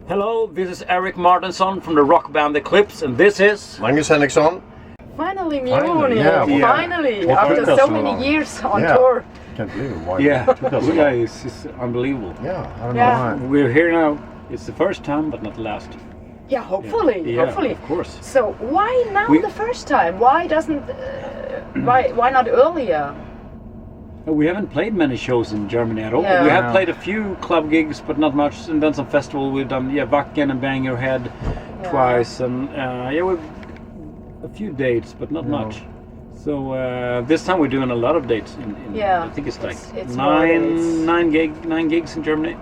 Hello, this is Erik Martinsson from the rock band Eclipse, and this is Magnus Henriksson. Finally, Munich! Yeah. Finally, What after took us so so many long? years on Yeah. tour. Can't believe it. Why yeah, it took us so long. it's unbelievable. Yeah, I don't Yeah. know why. We're here now. It's the first time, but not the last. Yeah, hopefully, Yeah, hopefully. of course. So why now We- the first time? Why doesn't? Why not earlier? We haven't played many shows in Germany at all. Yeah. We have No. played a few club gigs, but not much, and then some festival. We've done Wacken and Bang Your Head twice, and we've a few dates, but not much. So this time we're doing a lot of dates. Yeah, I think it's like it's more dates. nine gigs in Germany,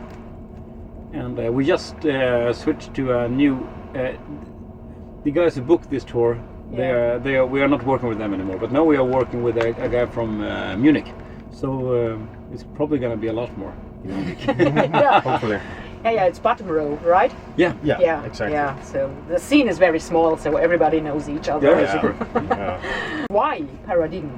and we just switched to a new. The guys who booked this tour, we are not working with them anymore. But now we are working with a guy from Munich. So it's probably going to be a lot more. Yeah. Hopefully. Yeah, it's bottom row, right? Yeah. Yeah, exactly. Yeah, so the scene is very small, so everybody knows each other. Yeah, Yeah. super. Yeah. Why Paradigm?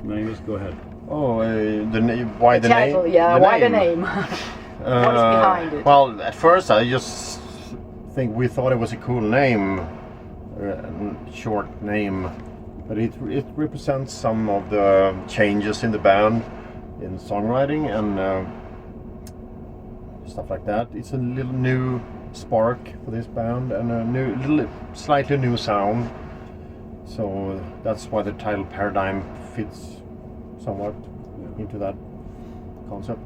Magnus, go ahead. Oh, why the name? Title, yeah, why the name? What is behind it? Well, at first I just think we thought it was a cool name, short name, but it represents some of the changes in the band, in songwriting and stuff like that. It's a little new spark for this band and a slightly new sound. So that's why the title Paradigm fits somewhat into that concept.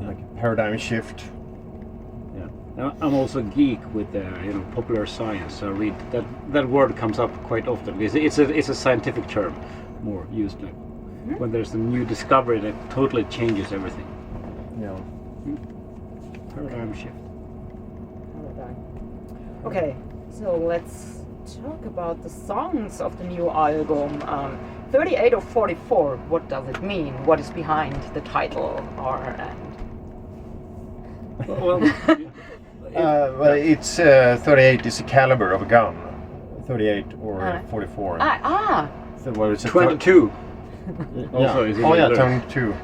Like a paradigm shift. Yeah. Now, I'm also a geek with popular science. So I read that word comes up quite often. It's a scientific term, more used like when there's a new discovery that totally changes everything. Yeah. Paradigm shift. Paradigm. Okay, so let's talk about the songs of the new album. 38 or 44, what does it mean? What is behind the title? Well, Well, it's 38 is the caliber of a gun. 38 or 44. So what is it? 22. Yeah. Also is in Oh the yeah, lyrics. 22.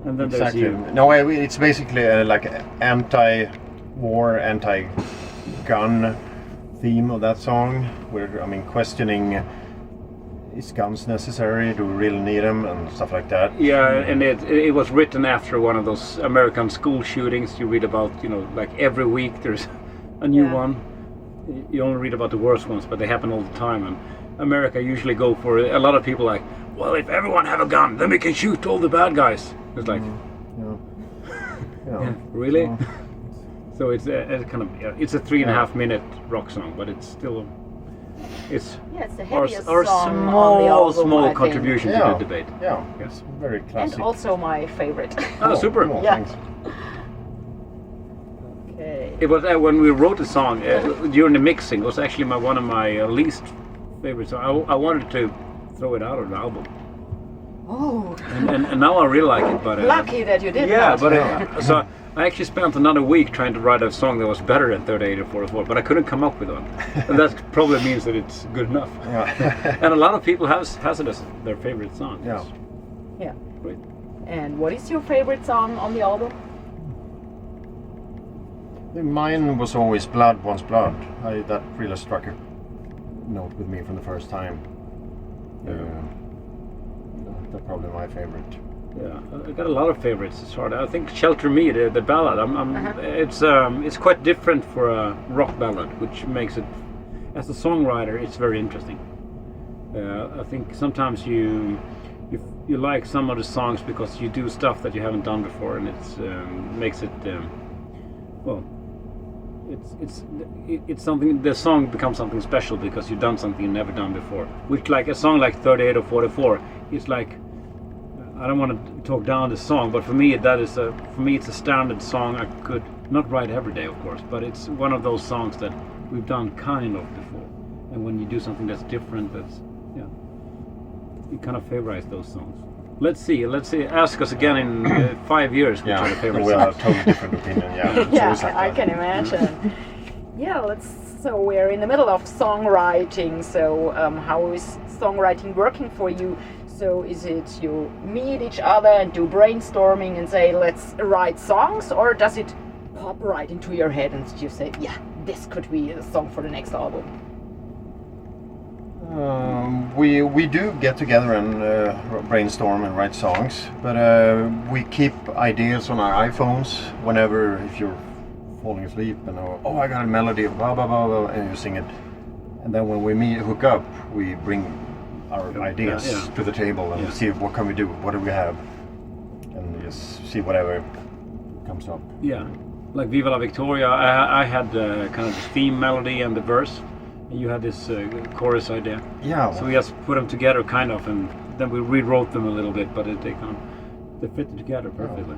And then Exactly. there's you. No, it's basically like anti-war, anti-gun theme of that song. Where questioning: is guns necessary? Do we really need them? And stuff like that. Yeah, and it was written after one of those American school shootings you read about. Like every week there's a new one. You only read about the worst ones, but they happen all the time. And America usually go for a lot of people like, well, if everyone have a gun, then we can shoot all the bad guys. It's like, really? So it's a kind of it's a 3.5 minute rock song, but it's still it's the our heaviest song on the album, small I think. contribution to the debate. Yeah, Yeah. it's very classic. And also my favorite. Oh, super! Oh, Yeah. thanks. Okay. It was when we wrote the song during the mixing. It was actually one of my least favorite songs. I wanted to throw it out of the album, Oh, and now I really like it. But lucky that you did yeah, that. but so I actually spent another week trying to write a song that was better than 38 or 44, but I couldn't come up with one, and that probably means that it's good enough. Yeah. And a lot of people has it as their favorite song. Yeah. Yeah. Great. And what is your favorite song on the album? Mine was always Blood Wants Blood. That really struck a note with me from the first time. That's probably my favorite. Yeah, I got a lot of favorites. It's hard. I think "Shelter Me," the ballad. It's quite different for a rock ballad, which makes it. As a songwriter, it's very interesting. I think sometimes you like some of the songs because you do stuff that you haven't done before, and it makes it it's something. The song becomes something special because you've done something you've never done before. Which, like a song like 38 or 44, it's like. I don't want to talk down the song, but for me it's a standard song I could not write every day, of course, but it's one of those songs that we've done kind of before. And when you do something that's different, you kind of favorize those songs. Let's see. Ask us again in 5 years which are the favorite we'll songs. have a totally different opinion. Yeah, it's Yeah, always like I that. can imagine. Yeah, so we're in the middle of songwriting. So how is songwriting working for you? So is it you meet each other and do brainstorming and say let's write songs, or does it pop right into your head and you say, yeah, this could be a song for the next album? We do get together and brainstorm and write songs, but we keep ideas on our iPhones whenever, if you're falling asleep and oh, I got a melody of blah blah blah, blah, and you sing it, and then when we hook up, we bring our ideas to the table and see what can we do, what do we have, and just see whatever comes up. Yeah, like Viva La Victoria, I had kind of the theme melody and the verse. You had this chorus idea. Yeah. So we just put them together, kind of, and then we rewrote them a little bit, but they fit together perfectly,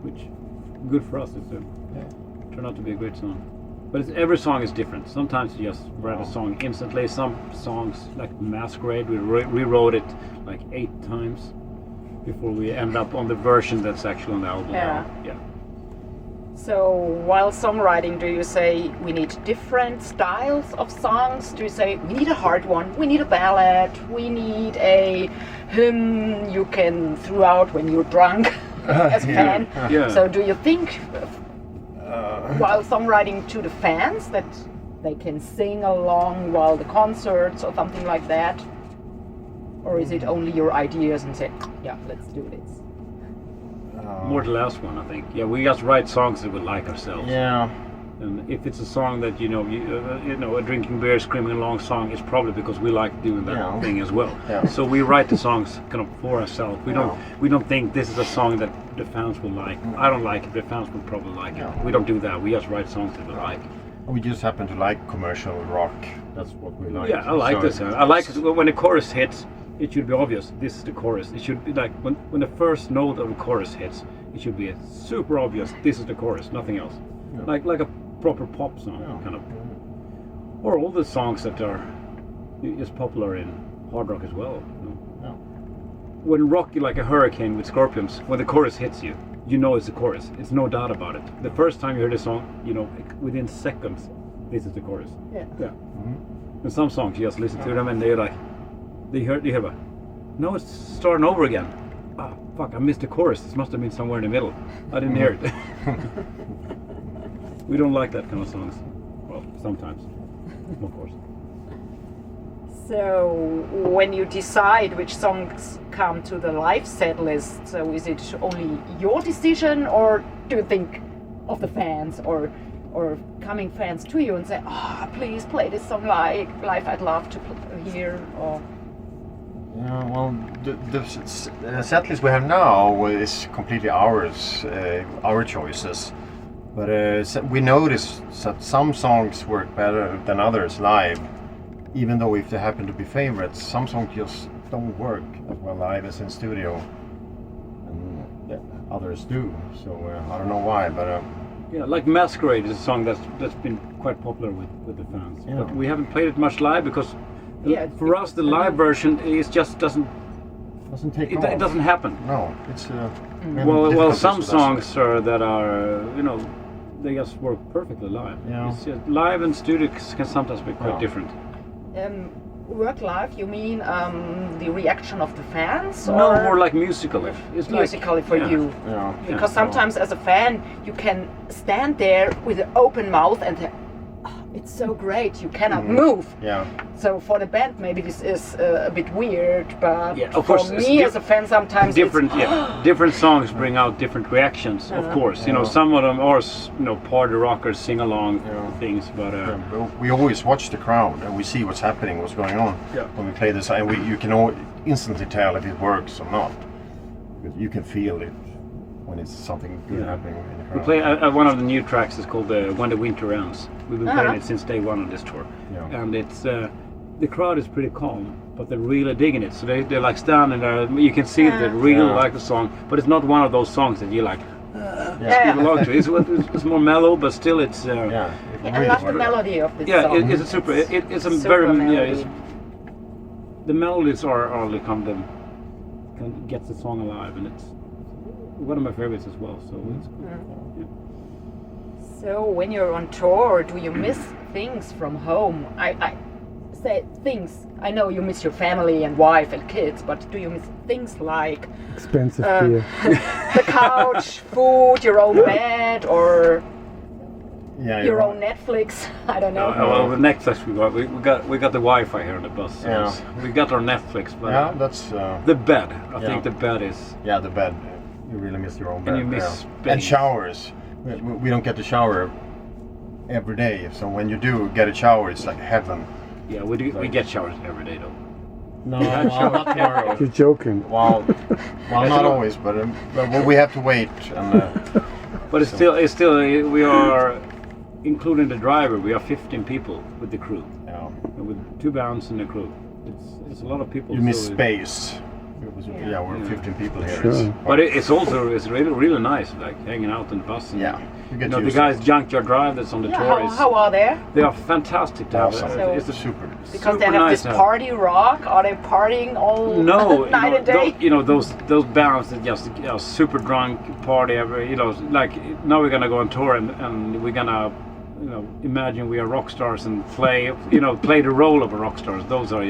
which good for us. It turned out to be a great song. But every song is different. Sometimes you just write a song instantly. Some songs, like Masquerade, we rewrote it like 8 times before we end up on the version that's actually on the album. Yeah. Yeah. So while songwriting, do you say we need different styles of songs? Do you say we need a hard one, we need a ballad, we need a hymn you can throw out when you're drunk as a fan? Yeah. So do you think while songwriting to the fans that they can sing along while the concerts or something like that? Or is it only your ideas and say, yeah, let's do this? More the last one, I think. Yeah, we just write songs that we like ourselves. Yeah. And if it's a song that you know, a drinking beer, screaming along song, it's probably because we like doing that thing as well. Yeah. So we write the songs kind of for ourselves. We don't think this is a song that the fans will like. I don't like it. The fans will probably like it. We don't do that. We just write songs that we like. We just happen to like commercial rock. That's what we like. Yeah, I like this. I like it when the chorus hits. It should be obvious. This is the chorus. It should be like when the first note of the chorus hits. It should be super obvious. This is the chorus, nothing else. Yeah. Like a proper pop song, kind of. Or all the songs that are is popular in hard rock as well. Yeah. When rock, like a hurricane with Scorpions, when the chorus hits you, you know it's the chorus. It's no doubt about it. The first time you hear the song, you know within seconds, this is the chorus. Yeah. Mm-hmm. And some songs, you just listen to them and they're like, they hear, no, it's starting over again. Ah, fuck, I missed the chorus. This must have been somewhere in the middle. I didn't hear it. We don't like that kind of songs. Well, sometimes, of course. So when you decide which songs come to the live set list, so is it only your decision, or do you think of the fans or coming fans to you and say, please play this song live, I'd love to hear, or... Yeah, well, the set list we have now is completely ours, our choices. But we noticed that some songs work better than others live, even though if they happen to be favorites, some songs just don't work as well live as in studio, and others do. So I don't know why, but yeah, like Masquerade is a song that's been quite popular with the fans. Yeah. But we haven't played it much live because for us the live version is just doesn't take off. It doesn't happen. No, it's well, some songs that are they just work perfectly live. Yeah. It's just, live and studio can sometimes be quite different. Work live, you mean the reaction of the fans? No, or more like musically. It's musically for you. Yeah. Because sometimes as a fan you can stand there with an open mouth and say, it's so great, you cannot move. Yeah. So for the band maybe this is a bit weird, but of course, for me as a fan sometimes different. Different songs bring out different reactions. Of course, some of them are party rockers, sing along things, but we always watch the crowd and we see what's happening, what's going on when we play this, and you can instantly tell if it works or not, because you can feel it when it's something good happening in the crowd. We play one of the new tracks is called When the Winter Ends. We've been playing it since day one on this tour, and it's the crowd is pretty calm, but they're really digging it. So they're like standing there. You can see that they really like the song, but it's not one of those songs that you like skip along to. It's more mellow, but still it's. I love the melody of this song. It's a super. It's a super very melody. The melodies are the kind of gets the song alive, and it's one of my favorites as well. So it's cool. So when you're on tour, do you miss things from home? I say things. I know you miss your family and wife and kids, but do you miss things like expensive beer, the couch, food, your own bed, or Yeah, your you're own Netflix. I don't know. Well, the Netflix we got the Wi-Fi here on the bus. So Yeah. we got our Netflix, but Yeah, that's the bed. I Yeah. think the bed is. yeah, the bed. You really miss your own bed. And you miss yeah. And space. showers. We don't get to shower every day, so when you do get a shower, it's like heaven. Yeah, we get showers every day though. No, well, not tomorrow. You're joking. Well, not always, but we have to wait. And But it's still we are, including the driver, we are 15 people with the crew, yeah, and with 2 bands and the crew. It's a lot of people. you miss so space. Yeah, we're Yeah. 15 people here. Sure. But it's also really nice, like hanging out on the bus. And, Yeah, you get the used guys to it. Junkyard Drive that's on the Yeah, tour is. how are they? They are fantastic to have. Awesome. So- It's a Super. Because super they have nice this to have. party rock. Are they partying all No, night and day? those bands that just super drunk party every. Like now we're gonna go on tour and we're gonna, imagine we are rock stars and play the role of a rock stars. Those are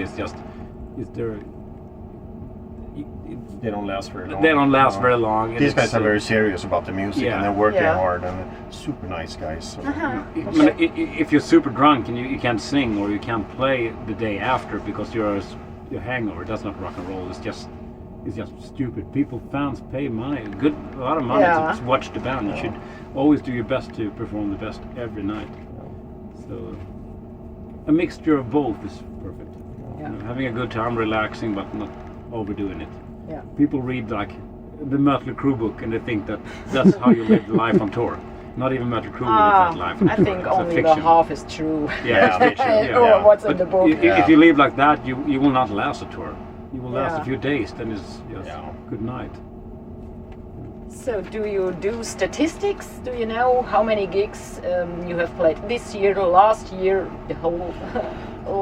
They don't last very long. they don't last No. very long. and These guys it's, are very serious about the music Yeah. and they're working Yeah. hard and super nice guys. So. Uh-huh. I mean, if you're super drunk and you can't sing or you can't play the day after because you're hangover, that's not rock and roll. It's just stupid. Fans pay money, a lot of money Yeah. to watch the band. You should always do your best to perform the best every night. So a mixture of both is perfect. Yeah. Having a good time, relaxing, but not overdoing it. Yeah. People read like the Mötley Crüe book and they think that's how you live life on tour. Not even Mötley Crüe live that life on I tour. think It's a only the fiction. half is true. Yeah, it's fiction. Or Yeah. what's in But the book. If you live like that, you will not last a tour. You will last Yeah. a few days, then it's just Yeah. good night. So, do you do statistics? Do you know how many gigs you have played this year, last year, the whole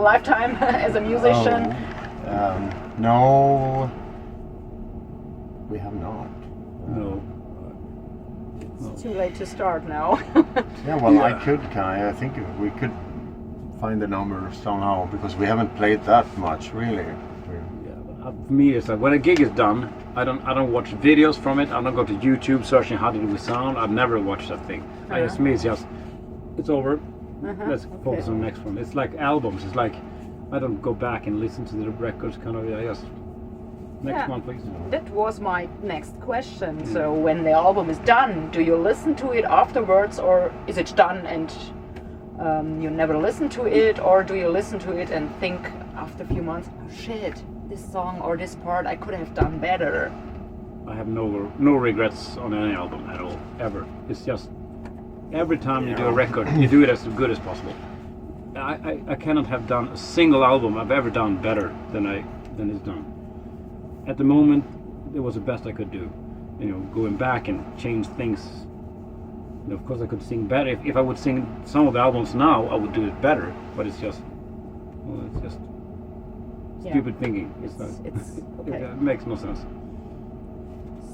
lifetime as a musician? No, we have not. No. It's too late to start now. Yeah, well, Yeah. I think we could find the number somehow because we haven't played that much, really. For me, it's like when a gig is done, I don't watch videos from it. I don't go to YouTube searching how did we sound. I've never watched that thing. For me, it's just it's over. Let's focus on the next one. It's like albums. It's like I don't go back and listen to the records. Kind of, just next Yeah. one, please. That was my next question. So, when the album is done, do you listen to it afterwards, or is it done and you never listen to it, or do you listen to it and think after a few months, oh shit, this song or this part I could have done better? I have no regrets on any album at all, ever. It's just every time you do a record, you do it as good as possible. I cannot have done a single album I've ever done better than it's done. At the moment, it was the best I could do. Going back and change things. Of course, I could sing better. If I would sing some of the albums now, I would do it better. But it's just stupid thinking. It's okay. It makes no sense.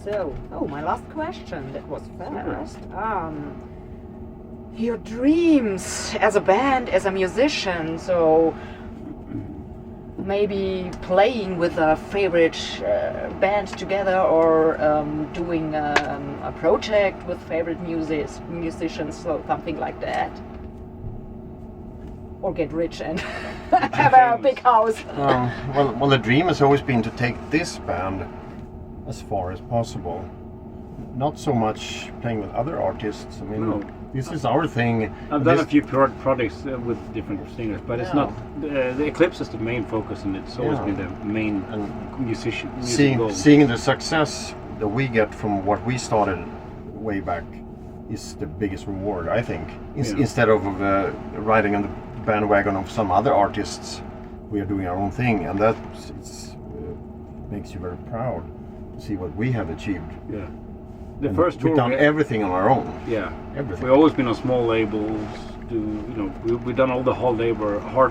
So, my last question. That was fast. Your dreams as a band, as a musician. So, maybe playing with a favorite band together, or doing a project with favorite musicians, so something like that. Or get rich and have a big house. Well, the dream has always been to take this band as far as possible. Not so much playing with other artists. I mean, No. this is our thing. I've done a This- few projects with different singers, but it's not the Eclipse is the main focus, and it's always Yeah. been the main And music goal. seeing the success that we get from what we started way back is the biggest reward, I think. Yeah. Instead of riding on the bandwagon of some other artists, we are doing our own thing, and that makes you very proud to see what we have achieved. Yeah, the And first tour we've done everything on our own. Yeah, Everything. we've always been on small labels. We've done all the hard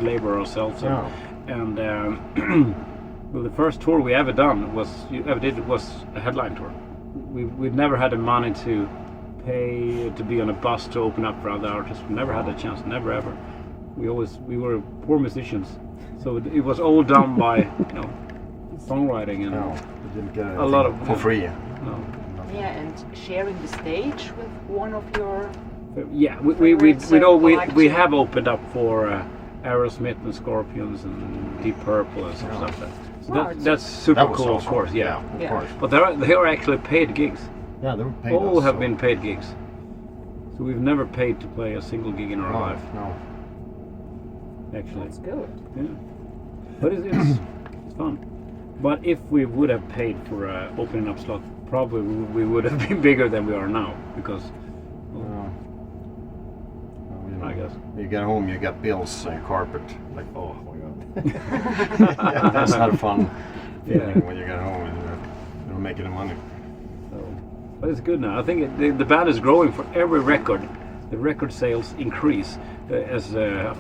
labor ourselves. And well, the first tour we ever did was a headline tour. We've never had the money to pay to be on a bus to open up for other artists. We never had the chance. Never ever. We were poor musicians, so it was all done by songwriting and No, we didn't get lot of for free. no. Yeah, and sharing the stage with one of your Yeah, we have opened up for Aerosmith and Scorpions and Deep Purple and stuff like that. So that's super That was cool, of awesome. course. Yeah. Of course. But they are actually paid gigs. Yeah, they were paid. All us, have so- been paid gigs. So we've never paid to play a single gig in our life. No. Actually. That's good. Yeah. But it's fun. But if we would have paid for opening up slot, probably we would have been bigger than we are now because. Well, you know, I guess. You get home, you got bills on your carpet. Like, oh my god. Yeah, that's not a fun feeling when you get home and you're not making the money. So, but it's good now. I think the band is growing for every record. The record sales increase as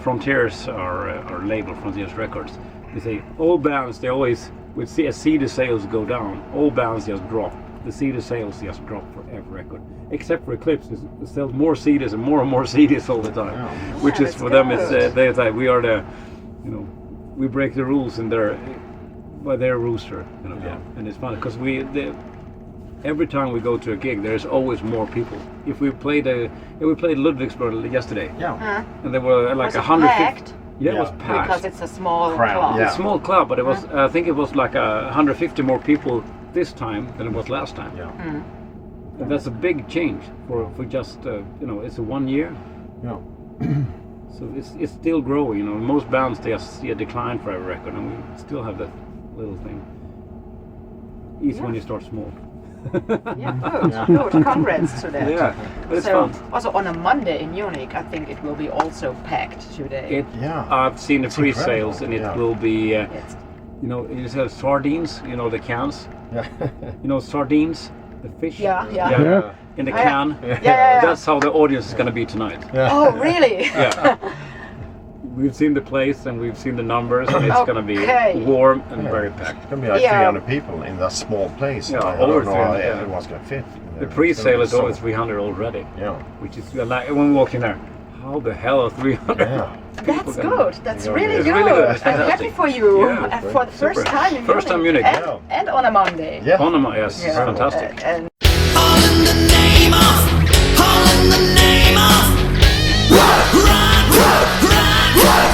Frontiers, our label, Frontiers Records. They say all bands, they always would see as CD sales go down. All bands just drop. The CD sales just drop for every record, except for Eclipse. It sells more CDs and more CDs all the time. Yeah. Which is that's for them, good. it's they say we are the, we break the rules in by their rooster. Yeah. And it's fun because every time we go to a gig, there's always more people. If we played Ludwigsburg yesterday, Yeah. and there were like Was it 150. packed? Yeah, it was Yeah. packed. Because it's a small Crowd, club. yeah. It's a small club, but it was. I think it was like 150 more people this time than it was last time. Yeah. And that's a big change for just it's a 1 year. Yeah. So it's still growing. Most bands they see a decline for every record, and we still have that little thing. Easy when you start small. Yeah, good. Congrats to that. Yeah, but it's So, fun. also on a Monday in Munich, I think it will be also packed today. Yeah. I've seen the It's pre-sales, incredible, and it yeah. will be. It's, You just have sardines. The cans. Yeah. Sardines, the fish. Yeah. In the Yeah. can. yeah. That's how the audience is going to be tonight. Oh, really? Yeah. We've seen the place and we've seen the numbers, and it's going to be Okay. warm and Yeah. very packed. It's gonna be like Yeah. 300 people in that small place. Yeah, I over don't know how 300, yeah. everyone's gonna fit. in The there. pre-sale is So- over 300 already, Yeah. which is like when we walked in there. How the hell are 300? Yeah. That's good. That's Yeah, really it's good. really good. It's I'm happy fantastic. for you Yeah, for the first super. time in First time Munich. And on a Monday. Yeah. Panama, yes, it's Yeah. fantastic. And All in the name of, all in the name of, run, run, run, run.